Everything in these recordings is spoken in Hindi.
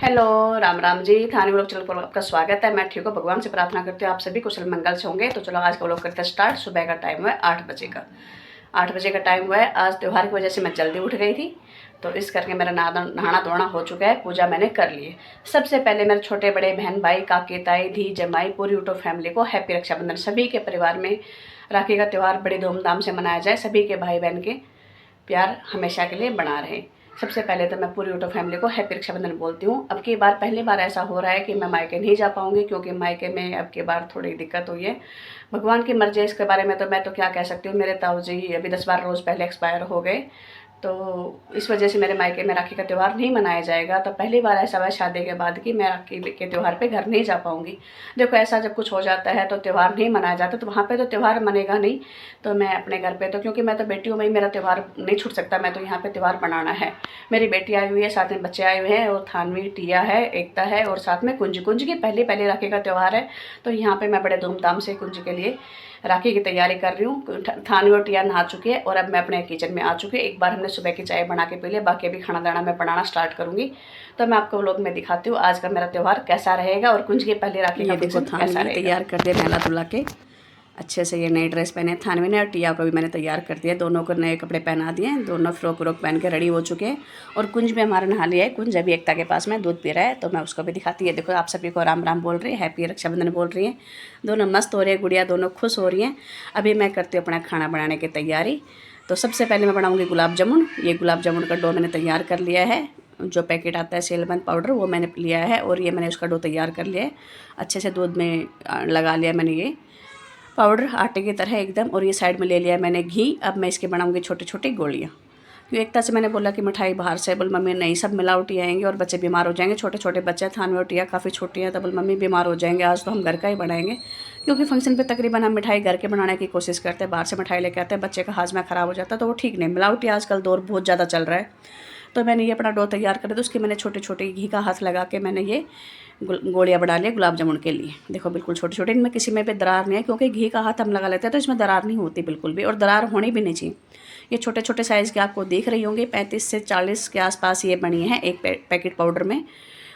हेलो, राम राम जी। थाने व्लॉग चैनल पर आपका स्वागत है। मैं ठीक हूँ, भगवान से प्रार्थना करती हूँ आप सभी कुशल मंगल से होंगे। तो चलो आज का व्लॉग करते हैं स्टार्ट। सुबह का टाइम है 8 बजे का। 8 बजे का टाइम हुआ है। आज त्यौहार की वजह से मैं जल्दी उठ गई थी, तो इस करके मेरा नहाना धोना हो चुका है, पूजा मैंने कर ली है। सबसे पहले मेरे छोटे बड़े बहन भाई, काके ताई, धी जमाई, पूरी यूट्यूब फैमिली को हैप्पी रक्षाबंधन। सभी के परिवार में राखी का त्यौहार बड़ी धूमधाम से मनाया जाए, सभी के भाई बहन के प्यार हमेशा के लिए बना रहे। सबसे पहले तो मैं पूरी यूट्यूब फैमिली को हैप्पी रक्षाबंधन बोलती हूँ। अब की बार पहली बार ऐसा हो रहा है कि मैं मायके नहीं जा पाऊँगी, क्योंकि मायके में अब की बार थोड़ी दिक्कत हुई है। भगवान की मर्जी है, इसके बारे में तो मैं तो क्या कह सकती हूँ। मेरे ताऊ जी अभी 10-12 रोज़ पहले एक्सपायर हो गए, तो इस वजह से मेरे मायके में राखी का त्यौहार नहीं मनाया जाएगा। तो पहली बार ऐसा हुआ शादी के बाद कि मैं राखी के त्यौहार पे घर नहीं जा पाऊँगी। देखो, ऐसा जब कुछ हो जाता है तो त्यौहार नहीं मनाया जाता, तो वहाँ पे तो त्यौहार मनेगा नहीं। तो मैं अपने घर पे तो, क्योंकि मैं तो बेटी हूँ, मैं मेरा त्यौहार नहीं छूट सकता, मैं तो यहाँ पे त्यौहार मनाना है। मेरी बेटी आई हुई है, साथ में बच्चे आए हुए हैं, और थानवी, टिया है, एकता है, और साथ में कुंज की पहली राखी का त्यौहार है। तो यहाँ पे मैं बड़े धूमधाम से कुंज के लिए राखी की तैयारी कर रही हूँ। थानवी और टिया नहा चुकी है, और अब मैं अपने किचन में आ चुकी हूँ। एक बार हमने सुबह की चाय बना के पी लिया, बाकी अभी खाना दाना मैं बनाना स्टार्ट करूँगी। तो मैं आपको व्लॉग में दिखाती हूँ आज का मेरा त्यौहार कैसा रहेगा, और कुंज की पहली राखी का फंक्शन कैसा रहेगा। तैयार कर दिया नहला धुला के अच्छे से। ये नई ड्रेस पहने थानवी ने, और टिया को भी मैंने तैयार कर दिया। दोनों को नए कपड़े पहना दिए, दोनों फ्रॉक व्रॉक पहन के रेडी हो चुके हैं। और कुंज भी हमारा नहा लिया है। कुंज अभी एकता के पास में दूध पी रहा है, तो मैं उसको भी दिखाती है। देखो, आप सभी को राम राम बोल रही है, हैप्पी रक्षाबंधन बोल रही है। दोनों मस्त हो रही है, गुड़िया दोनों खुश हो रही हैं। अभी मैं करती हूँ अपना खाना बनाने की तैयारी। तो सबसे पहले मैं बनाऊँगी गुलाब जामुन। ये गुलाब जामुन का डो मैंने तैयार कर लिया है। जो पैकेट आता है सेलबंद पाउडर, वो मैंने लिया है, और ये मैंने उसका डो तैयार कर लिया है। अच्छे से दूध में लगा लिया मैंने ये पाउडर आटे की तरह एकदम। और ये साइड में ले लिया मैंने घी। अब मैं इसके बनाऊंगी छोटी छोटी गोलियाँ। क्यों एकता से मैंने बोला कि मिठाई बाहर से, बोल मम्मी नहीं, सब मिलावटी आएंगे और बच्चे बीमार हो जाएंगे। छोटे छोटे बच्चे, थानवी और टिया काफ़ी छोटी हैं, तो बोल मम्मी बीमार हो जाएंगे, आज तो हम घर का ही बनाएंगे। क्योंकि फंक्शन पे तकरीबन हम मिठाई घर के बनाने की कोशिश करते हैं, बाहर से मिठाई लेके आते हैं, बच्चे का हाजमा ख़राब हो जाता है, तो वो ठीक नहीं। मिलावटी आजकल दौर बहुत ज़्यादा चल रहा है। तो मैंने ये अपना डो तैयार कर दिया, तो उसकी मैंने छोटे छोटे घी का हाथ लगा के मैंने ये गोलियाँ बना लिया गुलाब जामुन के लिए। देखो, बिल्कुल छोटे छोटे, इनमें किसी में भी दरार नहीं है, क्योंकि घी का हाथ हम लगा लेते हैं तो इसमें दरार नहीं होती बिल्कुल भी, और दरार होनी भी नहीं चाहिए। ये छोटे छोटे साइज़ के आपको देख रही होंगी, 35 से 40 के आसपास ये बनी है एक पैकेट पाउडर में।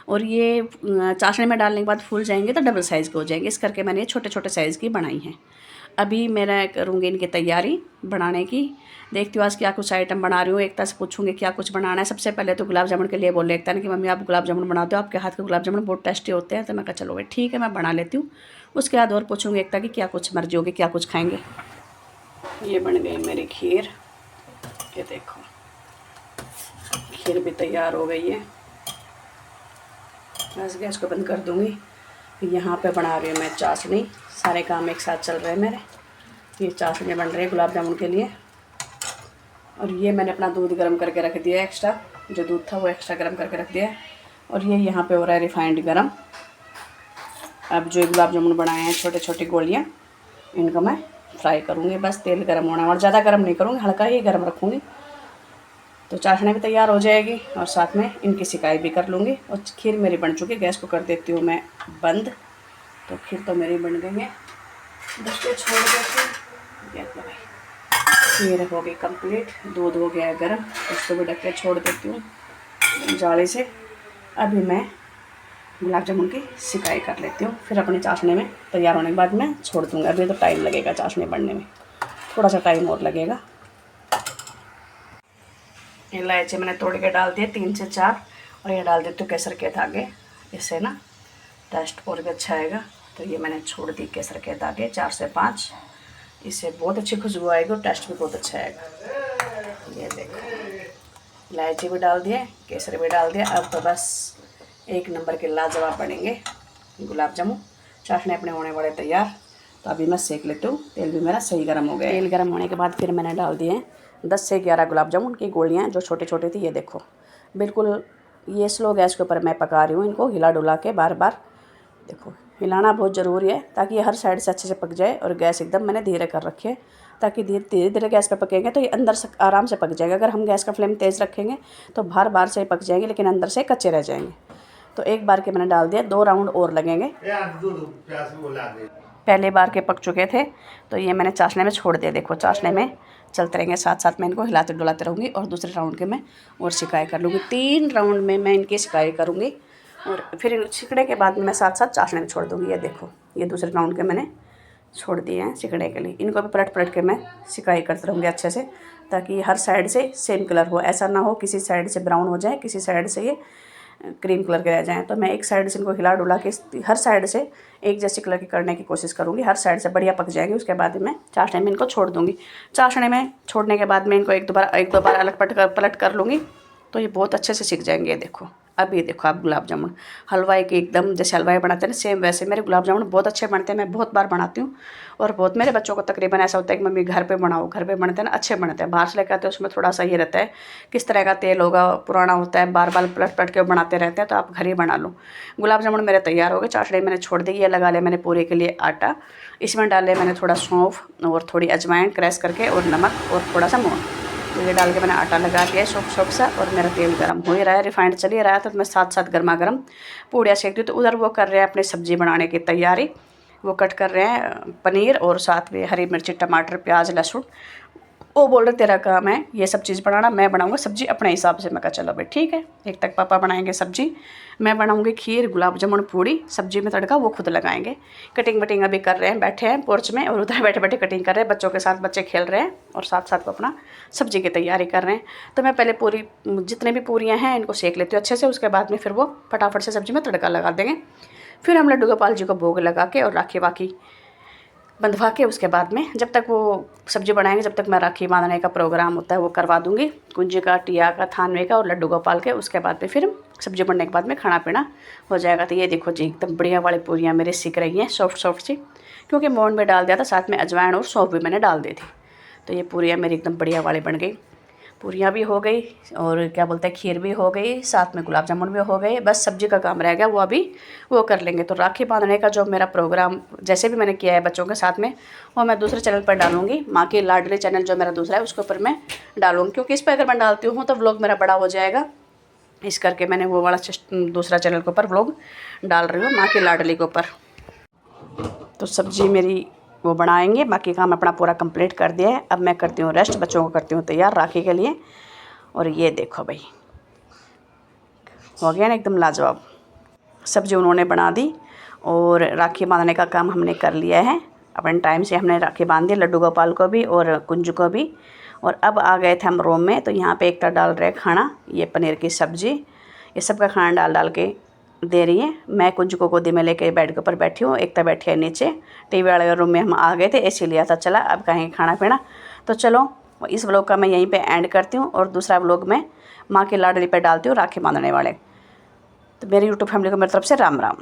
और ये चाशनी में डालने के बाद फूल जाएंगे तो डबल साइज़ के हो जाएंगे। इस करके मैंने ये छोटे छोटे साइज़ की बनाई हैं। अभी मैं करूँगी इनकी तैयारी बनाने की। देखती हूँ आज क्या कुछ आइटम बना रही हूँ। एकता से पूछूंगी क्या कुछ बनाना है। सबसे पहले तो गुलाब जामुन के लिए बोल एकता ने कि मम्मी आप गुलाब जामुन बनाते हो, आपके हाथ के गुलाब जामुन बहुत टेस्टी होते हैं। तो मैं कहा चलो भाई ठीक है, मैं बना लेती हूँ। उसके बाद और पूछूंगी एकता की क्या कुछ मर्जी होगी, क्या कुछ खाएंगे। ये बन गई मेरी खीर। ये देखो, खीर भी तैयार हो गई है। बस गैस को बंद कर दूँगी। यहाँ पे बना रही हूँ मैं चाशनी। सारे काम एक साथ चल रहे हैं मेरे। ये चाशनी बन रही है गुलाब जामुन के लिए। और ये मैंने अपना दूध गर्म करके रख दिया है, एक्स्ट्रा जो दूध था वो एक्स्ट्रा गर्म करके रख दिया है। और ये यहाँ पे हो रहा है रिफाइंड गर्म। अब जो गुलाब जामुन बनाए हैं छोटे छोटी गोलियाँ, इनको मैं फ्राई करूँगी। बस तेल गर्म होना, और ज़्यादा गर्म नहीं करूँगी, हल्का ही गर्म रखूँगी। तो चाशनी भी तैयार हो जाएगी, और साथ में इनकी सिकाई भी कर लूँगी। और खीर मेरी बन चुकी है। गैस को कर देती हूँ मैं बंद। तो खीर तो मेरी बन गई है। बच्चे छोड़ देती हूँ। खीर हो गई कंप्लीट। दूध हो गया है गर्म, उसको भी ढक के छोड़ देती हूँ जाली से। अभी मैं गुलाब जामुन की सिकाई कर लेती हूँ, फिर अपनी चाशनी में तैयार होने के बाद मैं छोड़ दूँगी। अभी तो टाइम लगेगा चाशनी बनने में, थोड़ा सा टाइम और लगेगा। इलायची मैंने तोड़ के डाल दिए 3 से 4, और ये डाल देती हूँ केसर के धागे। इससे ना टेस्ट और भी अच्छा आएगा। तो ये मैंने छोड़ दी केसर के धागे 4 से 5। इससे बहुत अच्छी खुशबू आएगी और टेस्ट भी बहुत अच्छा आएगा। ये देखो, इलायची भी डाल दिए, केसर भी डाल दिया। अब तो बस एक नंबर के लाजवाब बनेंगे गुलाब जामुन। चाशनी अपने होने वाले तैयार। तो अभी मैं सेक लेती हूँ। तेल भी मेरा सही गर्म हो गया। तेल गर्म होने के बाद फिर मैंने डाल दिए 10 से 11 गुलाब जामुन की गोलियाँ, जो छोटे छोटे थी। ये देखो, बिल्कुल ये स्लो गैस के ऊपर मैं पका रही हूँ इनको, हिला डुला के बार बार। देखो, हिलाना बहुत ज़रूरी है ताकि ये हर साइड से अच्छे से पक जाए। और गैस एकदम मैंने धीरे कर रखी है, ताकि धीरे धीरे गैस पे पकेंगे तो ये अंदर से आराम से पक जाएगा। अगर हम गैस का फ्लेम तेज़ रखेंगे तो बाहर बाहर से पक जाएंगे, लेकिन अंदर से कच्चे रह जाएंगे। तो एक बार के मैंने डाल दिया, 2 राउंड और लगेंगे। पहले बार के पक चुके थे, तो ये मैंने चाशनी में छोड़ दिया। देखो, चाशनी में चलते रहेंगे, साथ साथ में इनको हिलाते डुलाते रहूँगी। और दूसरे राउंड के मैं और सिकाई कर लूँगी। 3 राउंड में मैं इनकी सिकाई करूँगी। और फिर इन सिकड़े के बाद मैं साथ साथ चाशनी में छोड़ दूँगी। ये देखो, ये दूसरे राउंड के मैंने छोड़ दिए हैं सिकड़े के लिए। इनको भी पलट पलट के मैं सिकाई करते रहूँगी अच्छे से, ताकि हर साइड से सेम कलर हो। ऐसा ना हो किसी साइड से ब्राउन हो जाए, किसी साइड से ये क्रीम कलर के रह जाएँ। तो मैं एक साइड से इनको हिला डुला के हर साइड से एक जैसे कलर की करने की कोशिश करूँगी। हर साइड से बढ़िया पक जाएंगे। उसके बाद मैं चाशनी में इनको छोड़ दूँगी। चाशनी में छोड़ने के बाद मैं इनको एक दो बार अलग पलट कर लूँगी, तो ये बहुत अच्छे से सीख जाएंगे। ये देखो, अब ये देखो आप गुलाब जामुन हलवाई के एकदम जैसे हलवाई बनाते हैं ना, सेम वैसे मेरे गुलाब जामुन बहुत अच्छे बनते हैं। मैं बहुत बार बनाती हूँ और बहुत मेरे बच्चों को तकरीबन ऐसा होता है कि मम्मी घर पे बनाओ। घर पे बनते हैं ना, अच्छे बनते हैं। बाहर से लेकर आते हैं उसमें थोड़ा सा ये रहता है किस तरह का तेल होगा, पुराना होता है, बार बार पलट पलट के बनाते रहते हैं। तो आप घर ही बना लो। गुलाब जामुन मेरे तैयार हो गए। चाशनी मैंने छोड़ दी। ये लगा लिया मैंने पूरे के लिए आटा। इसमें डाल लिया मैंने थोड़ा सौंफ और थोड़ी अजवाइन क्रैश करके और नमक और थोड़ा सा मूंग। तो ये डाल के मैंने आटा लगा दिया है सॉफ्ट सा। और मेरा तेल गर्म हो ही रहा है, रिफाइंड चल ही रहा है। तो मैं साथ साथ गर्मा गर्म पूड़ियाँ सेक दी। तो उधर वो कर रहे हैं अपनी सब्ज़ी बनाने की तैयारी। वो कट कर रहे हैं पनीर और साथ में हरी मिर्ची, टमाटर, प्याज, लहसुन। वो बोल रहे तेरा काम है ये सब चीज़ बनाना, मैं बनाऊंगा सब्ज़ी अपने हिसाब से। मैं कहा चलो भाई ठीक है। एक तक पापा बनाएंगे सब्ज़ी, मैं बनाऊंगी खीर, गुलाब जामुन, पूड़ी। सब्ज़ी में तड़का वो खुद लगाएंगे। कटिंग वटिंग अभी कर रहे हैं, बैठे हैं पोर्च में और उधर बैठे बैठे कटिंग कर रहे हैं बच्चों के साथ। बच्चे खेल रहे हैं और साथ साथ वो अपना सब्ज़ी की तैयारी कर रहे हैं। तो मैं पहले पूरी जितने भी पूरियाँ हैं इनको सेक लेती हूँ अच्छे से। उसके बाद में फिर वो फटाफट से सब्ज़ी में तड़का लगा देंगे। फिर हम लड्डू गोपाल जी को भोग लगा के और राखी वाखी बंधवा के उसके बाद में जब तक वो सब्ज़ी बनाएंगे, जब तक मैं राखी बांधने का प्रोग्राम होता है वो करवा दूँगी। कुंज का, टिया का, थानवे का और लड्डू गोपाल के। उसके बाद में फिर सब्ज़ी बनने के बाद में खाना पीना हो जाएगा। तो ये देखो जी, एकदम बढ़िया वाली पूरियाँ मेरी सिक रही हैं, सॉफ्ट सॉफ्ट सी, क्योंकि मोहन में डाल दिया था, साथ में अजवाइन और सौंफ भी मैंने डाल दी थी। तो ये पूरियाँ मेरी एकदम बढ़िया वाली बन गई। पूरियाँ भी हो गई और क्या बोलते हैं खीर भी हो गई, साथ में गुलाब जामुन भी हो गए। बस सब्ज़ी का काम रह गया, वो अभी वो कर लेंगे। तो राखी बांधने का जो मेरा प्रोग्राम जैसे भी मैंने किया है बच्चों के साथ में, वो मैं दूसरे चैनल पर डालूंगी। माँ की लाडली चैनल जो मेरा दूसरा है उसके ऊपर मैं डालूंगी, क्योंकि इस पर अगर मैं डालती हूँ तो व्लॉग मेरा बड़ा हो जाएगा। इस करके मैंने वो वाला दूसरा चैनल के ऊपर व्लॉग डाल रही हूँ, माँ की लाडली के ऊपर। तो सब्ज़ी मेरी वो बनाएंगे, बाकी काम अपना पूरा कंप्लीट कर दिया है। अब मैं करती हूँ रेस्ट, बच्चों को करती हूँ तैयार राखी के लिए। और ये देखो भाई, हो गया ना एकदम लाजवाब। सब्ज़ी उन्होंने बना दी और राखी बांधने का काम हमने कर लिया है। अपने टाइम से हमने राखी बांध दी, लड्डू गोपाल को भी और कुंज को भी। और अब आ गए थे हम रूम में। तो यहाँ पे एक तरह डाल रहे खाना, ये पनीर की सब्ज़ी, ये सब का खाना डाल डाल के दे रही है। मैं कुंज को गोदी में लेके बेड के ऊपर बैठी हूँ, एक तरह बैठी है नीचे। टीवी वाले रूम में हम आ गए थे, एसी लिया था, चला अब कहेंगे खाना पीना। तो चलो इस व्लॉग का मैं यहीं पे एंड करती हूँ और दूसरा व्लॉग मैं माँ की लाडली पे डालती हूँ, राखी बांधने वाले। तो मेरी यूट्यूब फैमिली को मेरी तरफ से राम राम।